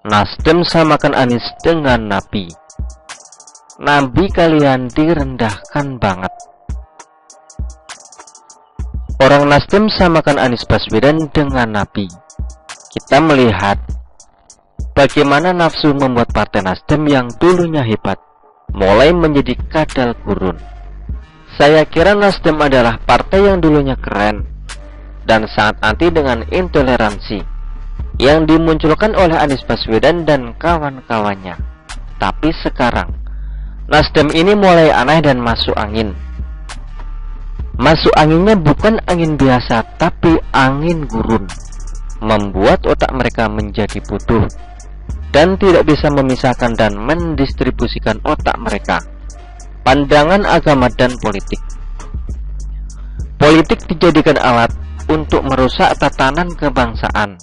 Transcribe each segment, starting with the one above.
Nasdem samakan Anies dengan Nabi. Nabi kalian direndahkan banget. Orang Nasdem samakan Anies Baswedan dengan Nabi. Kita melihat bagaimana nafsu membuat partai Nasdem yang dulunya hebat mulai menjadi kadal gurun. Saya kira Nasdem adalah partai yang dulunya keren dan sangat anti dengan intoleransi yang dimunculkan oleh Anies Baswedan dan kawan-kawannya. Tapi sekarang Nasdem ini mulai aneh dan masuk angin. Masuk anginnya bukan angin biasa, tapi angin gurun, membuat otak mereka menjadi bodoh dan tidak bisa memisahkan dan mendistribusikan otak mereka, pandangan agama dan politik. Politik dijadikan alat untuk merusak tatanan kebangsaan.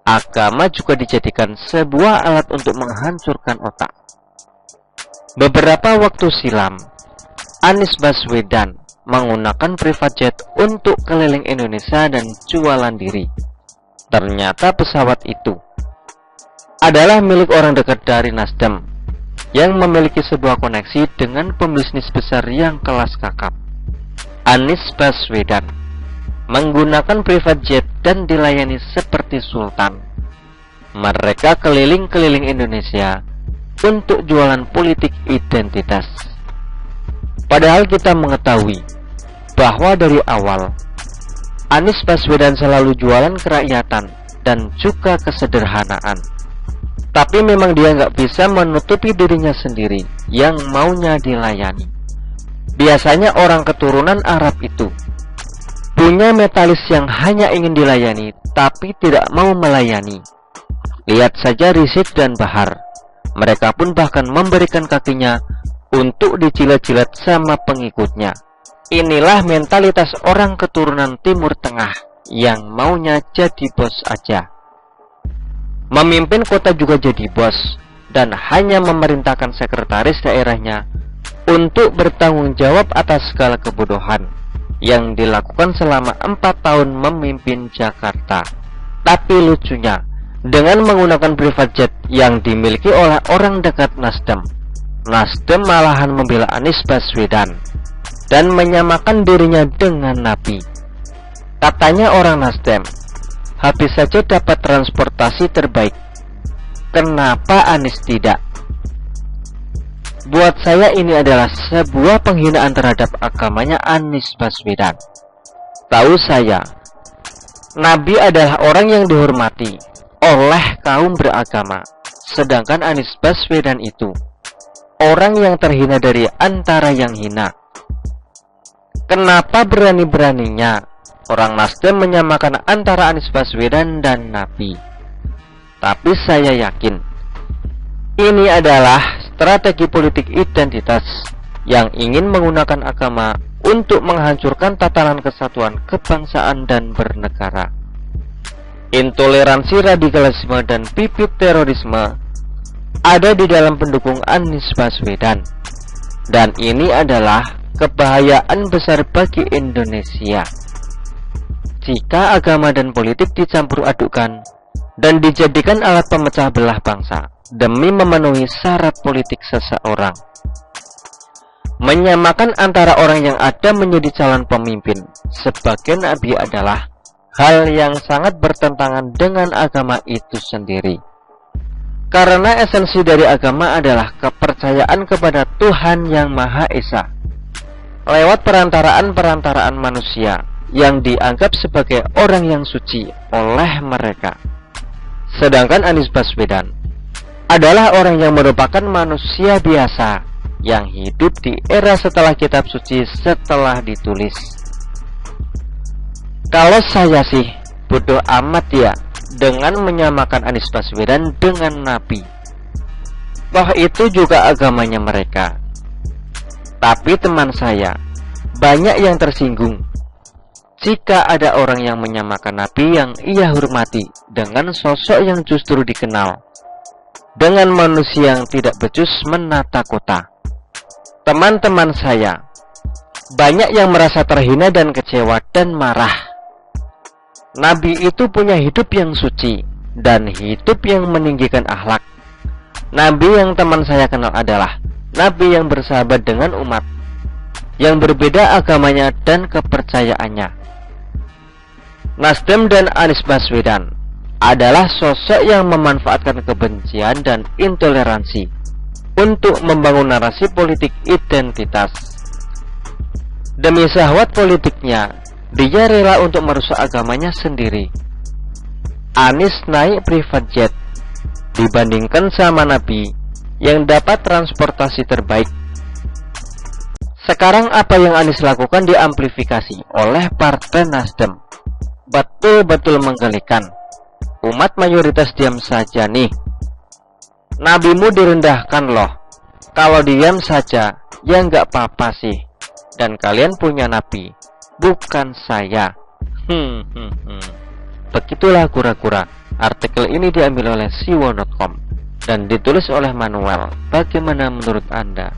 Agama juga dijadikan sebuah alat untuk menghancurkan otak. Beberapa waktu silam, Anies Baswedan menggunakan private jet untuk keliling Indonesia dan jualan diri. Ternyata pesawat itu adalah milik orang dekat dari Nasdem yang memiliki sebuah koneksi dengan pembisnis besar yang kelas kakap. Anies Baswedan menggunakan private jet dan dilayani seperti sultan. Mereka keliling-keliling Indonesia untuk jualan politik identitas. Padahal kita mengetahui bahwa dari awal Anies Baswedan selalu jualan kerakyatan dan juga kesederhanaan. Tapi memang dia nggak bisa menutupi dirinya sendiri yang maunya dilayani. Biasanya orang keturunan Arab itu punya metalis yang hanya ingin dilayani tapi tidak mau melayani. Lihat saja Rizik dan Bahar. Mereka pun bahkan memberikan kakinya untuk dijilat-jilat sama pengikutnya. Inilah mentalitas orang keturunan Timur Tengah yang maunya jadi bos aja. Memimpin kota juga jadi bos dan hanya memerintahkan sekretaris daerahnya untuk bertanggung jawab atas segala kebodohan yang dilakukan selama 4 tahun memimpin Jakarta. Tapi lucunya, dengan menggunakan private jet yang dimiliki oleh orang dekat Nasdem, Nasdem malahan membela Anies Baswedan dan menyamakan dirinya dengan Nabi. Katanya orang Nasdem, habis saja dapat transportasi terbaik, kenapa Anies tidak? Buat saya ini adalah sebuah penghinaan terhadap agamanya Anies Baswedan. Tahu saya, Nabi adalah orang yang dihormati oleh kaum beragama, sedangkan Anies Baswedan itu orang yang terhina dari antara yang hina. Kenapa berani-beraninya orang Nasdem menyamakan antara Anies Baswedan dan Nabi? Tapi saya yakin ini adalah strategi politik identitas yang ingin menggunakan agama untuk menghancurkan tatanan kesatuan kebangsaan dan bernegara. Intoleransi, radikalisme, dan bibit terorisme ada di dalam pendukung Anies Baswedan. Dan ini adalah kebahayaan besar bagi Indonesia. Jika agama dan politik dicampur adukkan dan dijadikan alat pemecah belah bangsa demi memenuhi syarat politik seseorang, menyamakan antara orang yang ada menjadi calon pemimpin sebagai nabi adalah hal yang sangat bertentangan dengan agama itu sendiri. Karena esensi dari agama adalah kepercayaan kepada Tuhan yang Maha Esa lewat perantaraan manusia yang dianggap sebagai orang yang suci oleh mereka. Sedangkan Anies Baswedan adalah orang yang merupakan manusia biasa yang hidup di era setelah kitab suci setelah ditulis. Kalau saya sih bodoh amat ya dengan menyamakan Anies Baswedan dengan Nabi. Toh itu juga agamanya mereka. Tapi teman saya banyak yang tersinggung jika ada orang yang menyamakan Nabi yang ia hormati dengan sosok yang justru dikenal dengan manusia yang tidak becus menata kota. Teman-teman saya, Banyak yang merasa terhina dan kecewa dan marah. Nabi itu punya hidup yang suci dan hidup yang meninggikan akhlak. Nabi yang teman saya kenal adalah Nabi yang bersahabat dengan umat yang berbeda agamanya dan kepercayaannya. Nasdem dan Anies Baswedan adalah sosok yang memanfaatkan kebencian dan intoleransi untuk membangun narasi politik identitas. Demi syahwat politiknya, dia rela untuk merusak agamanya sendiri. Anies naik private jet dibandingkan sama Nabi yang dapat transportasi terbaik. Sekarang apa yang Anies lakukan diamplifikasi oleh Partai Nasdem. Betul-betul menggelikan. Umat mayoritas diam saja nih. Nabimu direndahkan loh. Kalau diam saja, ya nggak apa-apa sih. Dan kalian punya nabi, bukan saya. Begitulah kura-kura. Artikel ini diambil oleh siwo.com dan ditulis oleh Manuel. Bagaimana menurut Anda?